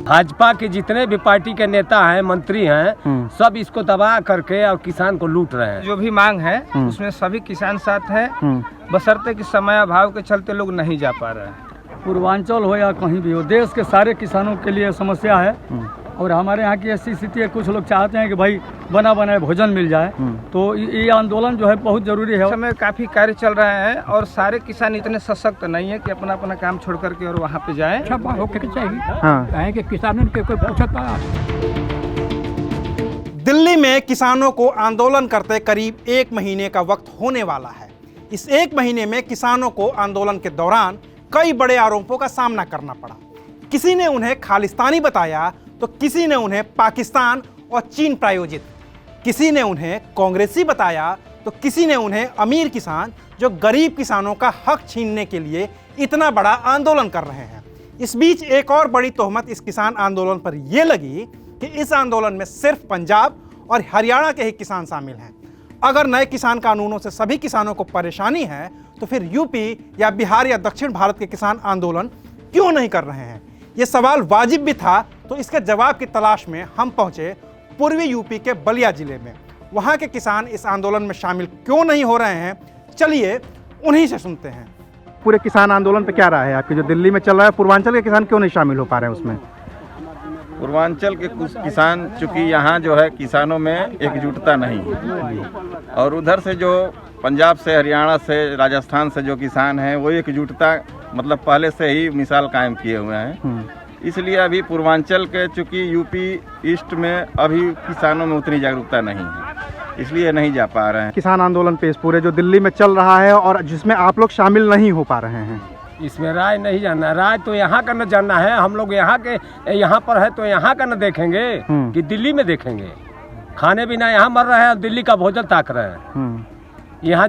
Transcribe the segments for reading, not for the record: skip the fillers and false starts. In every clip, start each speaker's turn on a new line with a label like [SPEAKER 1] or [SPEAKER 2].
[SPEAKER 1] भाजपा के जितने भी पार्टी के नेता हैं, मंत्री हैं, सब इसको दबा करके और किसान को लूट रहे हैं।
[SPEAKER 2] जो भी मांग है उसमें सभी किसान साथ हैं, बशर्ते कि समय अभाव के चलते लोग नहीं जा पा रहे हैं।
[SPEAKER 3] पूर्वांचल हो या कहीं भी हो, देश के सारे किसानों के लिए समस्या है। और हमारे यहाँ की ऐसी स्थिति है, कुछ लोग चाहते हैं कि भाई बना बनाए भोजन मिल जाए, तो ये आंदोलन जो है बहुत जरूरी है।
[SPEAKER 2] इस समय काफ़ी कार्य चल रहे हैं और सारे किसान इतने सशक्त नहीं है कि अपना अपना काम छोड़ करके और वहाँ पे जाएं।
[SPEAKER 3] अच्छा होके चाहिए
[SPEAKER 4] हाँ।
[SPEAKER 3] कि किसानों के कोई पूछता।
[SPEAKER 4] दिल्ली में किसानों को आंदोलन करते करीब 1 महीने का वक्त होने वाला है। इस 1 महीने में किसानों को आंदोलन के दौरान कई बड़े आरोपों का सामना करना पड़ा। किसी ने उन्हें खालिस्तानी बताया तो किसी ने उन्हें पाकिस्तान और चीन प्रायोजित, किसी ने उन्हें कांग्रेसी बताया तो किसी ने उन्हें अमीर किसान जो गरीब किसानों का हक छीनने के लिए इतना बड़ा आंदोलन कर रहे हैं। इस बीच एक और बड़ी तोहमत इस किसान आंदोलन पर यह लगी कि इस आंदोलन में सिर्फ पंजाब और हरियाणा के ही किसान शामिल हैं। अगर नए किसान कानूनों से सभी किसानों को परेशानी है तो फिर यूपी या बिहार या दक्षिण भारत के किसान आंदोलन क्यों नहीं कर रहे हैं? ये सवाल वाजिब भी था, तो इसके जवाब की तलाश में हम पहुंचे पूर्वी यूपी के बलिया जिले में। वहां के किसान इस आंदोलन में शामिल क्यों नहीं हो रहे हैं, चलिए उन्हीं से सुनते हैं। पूरे किसान आंदोलन पे क्या राय है आपकी? जो दिल्ली में चल रहा है, पूर्वांचल के किसान क्यों नहीं शामिल हो पा रहे हैं उसमें?
[SPEAKER 5] पूर्वांचल के कुछ किसान, चूँकि यहाँ जो है किसानों में एकजुटता नहीं है, और उधर से जो पंजाब से, हरियाणा से, राजस्थान से जो किसान हैं वो एकजुटता मतलब पहले से ही मिसाल कायम किए हुए हैं। इसलिए अभी पूर्वांचल के, चूँकि यूपी ईस्ट में अभी किसानों में उतनी जागरूकता नहीं है, इसलिए नहीं जा पा रहे हैं।
[SPEAKER 4] किसान आंदोलन पे इस पूरे जो दिल्ली में चल रहा है और जिसमें आप लोग शामिल नहीं हो पा रहे हैं,
[SPEAKER 1] इसमें राय नहीं जानना, राय तो यहाँ का न जानना है। हम लोग यहाँ के यहाँ पर है तो यहाँ का न देखेंगे कि दिल्ली में देखेंगे। खाने बिना यहाँ मर रहे हैं और दिल्ली का भोजन ताक रहे हैं। यहाँ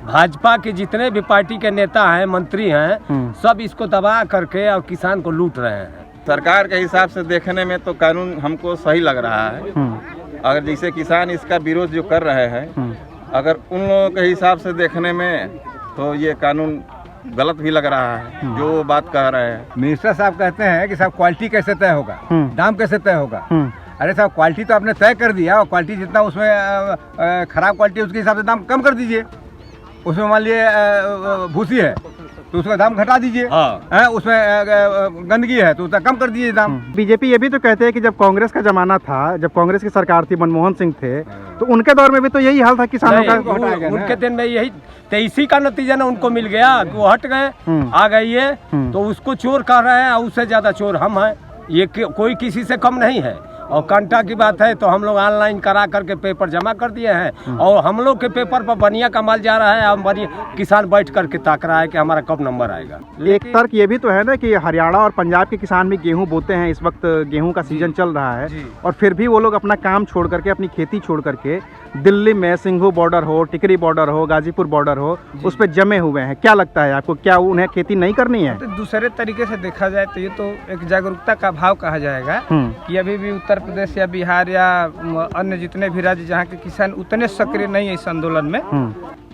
[SPEAKER 1] भाजपा के जितने भी पार्टी के नेता हैं, मंत्री हैं, सब इसको दबा करके और किसान को लूट रहे हैं।
[SPEAKER 5] सरकार के हिसाब से देखने में तो कानून हमको सही लग रहा है। अगर जैसे किसान इसका विरोध जो कर रहे हैं, अगर उन लोगों के हिसाब से देखने में तो ये कानून गलत भी लग रहा है जो बात कह रहे हैं।
[SPEAKER 6] मिनिस्टर साहब कहते हैं कि साहब क्वालिटी कैसे तय होगा, दाम कैसे तय होगा। अरे साहब क्वालिटी तो आपने तय कर दिया, और क्वालिटी जितना उसमें खराब क्वालिटी उसके हिसाब से दाम कम कर दीजिए। उसमें मान लिए भूसी है तो उसका दाम घटा दीजिए, उसमें गंदगी है तो उसका कम कर दीजिए दाम।
[SPEAKER 4] बीजेपी ये भी तो कहते हैं कि जब कांग्रेस का जमाना था, जब कांग्रेस की सरकार थी, मनमोहन सिंह थे, तो उनके दौर में भी तो यही हाल था किसानों का।
[SPEAKER 1] उनके दिन में यही, तो इसी का नतीजा ना उनको मिल गया कि वो हट गए, आ गई है तो उसको चोर कह रहे हैं, और उससे ज्यादा चोर हम हैं। ये कोई किसी से कम नहीं है। और कांटा की बात है तो हम लोग ऑनलाइन करा करके पेपर जमा कर दिए हैं, और हम लोग के पेपर पर बनिया का माल जा रहा है, और बनिया किसान बैठ करके ताक रहा है कि हमारा कब नंबर आएगा।
[SPEAKER 4] एक तर्क ये भी तो है ना कि हरियाणा और पंजाब के किसान भी गेहूं बोते हैं, इस वक्त गेहूं का सीजन चल रहा है, और फिर भी वो लोग अपना काम छोड़ करके, अपनी खेती छोड़ करके दिल्ली में सिंघू बॉर्डर हो, टिकरी बॉर्डर हो, गाजीपुर बॉर्डर हो, उस पर जमे हुए हैं। क्या लगता है आपको, क्या उन्हें खेती नहीं करनी है?
[SPEAKER 2] तो दूसरे तरीके से देखा जाए तो ये तो एक जागरूकता का भाव कहा जाएगा कि अभी भी उत्तर प्रदेश या बिहार या अन्य जितने भी राज्य जहाँ के किसान उतने सक्रिय नहीं है इस आंदोलन में।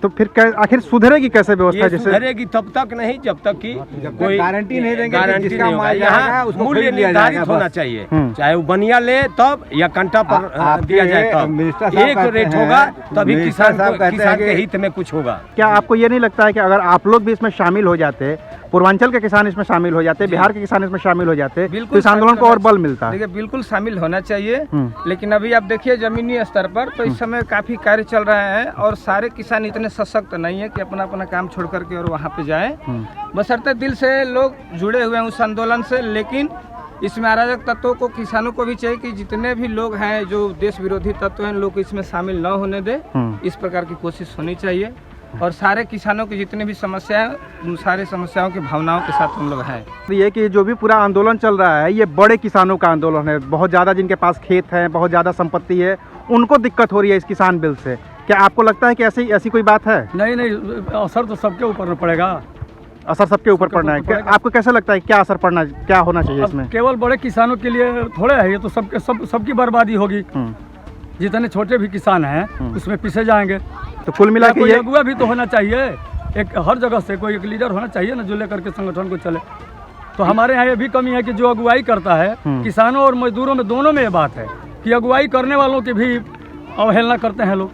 [SPEAKER 4] तो फिर आखिर सुधरेगी कैसे व्यवस्था? जैसे
[SPEAKER 1] सुधरेगी तब तक नहीं जब तक कि कोई
[SPEAKER 6] गारंटी नहीं देंगे,
[SPEAKER 1] गारंटी
[SPEAKER 6] जिसका
[SPEAKER 1] नहीं होगा।
[SPEAKER 6] माल
[SPEAKER 1] यहाँ मूल्य निर्धारित होना चाहिए, चाहे वो बनिया ले तब या कंटा पर दिया जाए तब एक रेट होगा, तभी किसान के हित में कुछ होगा।
[SPEAKER 4] क्या आपको ये नहीं लगता है कि अगर आप लोग भी इसमें शामिल हो जाते, पूर्वांचल के किसान इसमें शामिल हो जाते, बिहार के किसान इसमें शामिल हो जाते, तो इस आंदोलन को और बल मिलता?
[SPEAKER 2] देखिए बिल्कुल शामिल होना चाहिए, लेकिन अभी आप देखिए जमीनी स्तर पर तो इस समय काफी कार्य चल रहे हैं, और सारे किसान इतने सशक्त नहीं है कि अपना अपना काम छोड़ करके और वहाँ पे जाएं। बशर्ते दिल से लोग जुड़े हुए हैं उस आंदोलन से, लेकिन इसमें अराजक तत्वों को, किसानों को भी चाहिए कि जितने भी लोग हैं जो देश विरोधी तत्व हैं, लोग इसमें शामिल न होने दे। इस प्रकार की कोशिश होनी चाहिए, और सारे किसानों की जितनी भी समस्या है उन सारे समस्याओं की भावनाओं के साथ हम लोग हैं।
[SPEAKER 4] ये कि जो भी पूरा आंदोलन चल रहा है, ये बड़े किसानों का आंदोलन है, बहुत ज़्यादा जिनके पास खेत है, बहुत ज़्यादा संपत्ति है, उनको दिक्कत हो रही है इस किसान बिल से। क्या आपको लगता है कि ऐसी कोई बात है?
[SPEAKER 3] नहीं, असर तो सबके ऊपर पड़ेगा।
[SPEAKER 4] असर सबके ऊपर पड़ना है। आपको कैसा लगता है क्या असर पड़ना, क्या होना चाहिए इसमें?
[SPEAKER 3] केवल बड़े किसानों के लिए थोड़े है ये, तो सबकी बर्बादी होगी। जितने छोटे भी किसान हैं उसमें पीछे जाएंगे।
[SPEAKER 4] तो कुल मिला के ये
[SPEAKER 3] अगुआ भी तो होना चाहिए, एक हर जगह से कोई एक लीडर होना चाहिए ना, जो लेकर के संगठन को चले। तो हमारे यहाँ ये भी कमी है कि जो अगुवाई करता है, किसानों और मजदूरों में दोनों में ये बात है कि अगुवाई करने वालों की भी अवहेलना करते हैं लोग।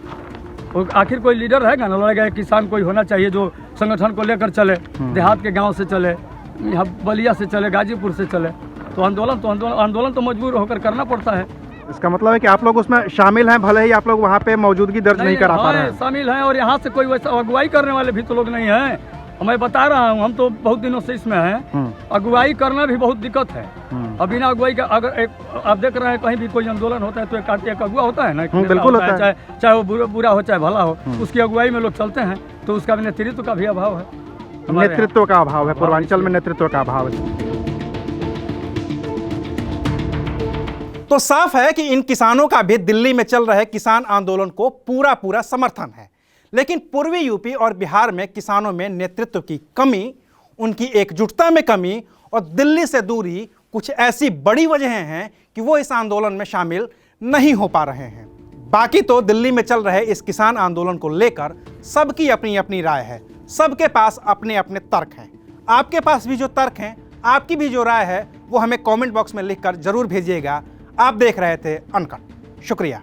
[SPEAKER 3] और आखिर कोई लीडर है ना, लड़ेगा किसान कोई होना चाहिए जो संगठन को लेकर चले, देहात के गांव से चले, यहाँ बलिया से चले, गाजीपुर से चले। तो आंदोलन तो मजबूर होकर करना पड़ता है।
[SPEAKER 4] इसका मतलब है कि आप लोग उसमें शामिल हैं, भले ही आप लोग वहाँ पे मौजूदगी दर्ज नहीं करा पा रहे हैं।
[SPEAKER 3] शामिल हैं, और यहाँ से कोई वैसा अगुवाई करने वाले भी तो लोग नहीं हैं। मैं बता रहा हूँ, हम तो बहुत दिनों से इसमें हैं, अगुवाई करना भी बहुत दिक्कत है। अब बिना अगुवाई का अगर आप देख रहे हैं कहीं भी कोई आंदोलन होता है तो एक अगुआ होता है ना,
[SPEAKER 4] बिल्कुल होता है,
[SPEAKER 3] चाहे वो बुरा हो चाहे भला हो, उसकी अगुवाई में लोग चलते हैं। तो उसका नेतृत्व का भी अभाव है,
[SPEAKER 4] नेतृत्व का अभाव है, पूर्वांचल में नेतृत्व का अभाव है। तो साफ है कि इन किसानों का भी दिल्ली में चल रहे किसान आंदोलन को पूरा समर्थन है, लेकिन पूर्वी यूपी और बिहार में किसानों में नेतृत्व की कमी, उनकी एकजुटता में कमी और दिल्ली से दूरी कुछ ऐसी बड़ी वजहें हैं कि वो इस आंदोलन में शामिल नहीं हो पा रहे हैं। बाकी तो दिल्ली में चल रहे इस किसान आंदोलन को लेकर सबकी अपनी अपनी राय है, सबके पास अपने अपने तर्क हैं। आपके पास भी जो तर्क हैं, आपकी भी जो राय है, वो हमें कमेंट बॉक्स में लिखकर जरूर भेजिएगा। आप देख रहे थे अनकट। शुक्रिया।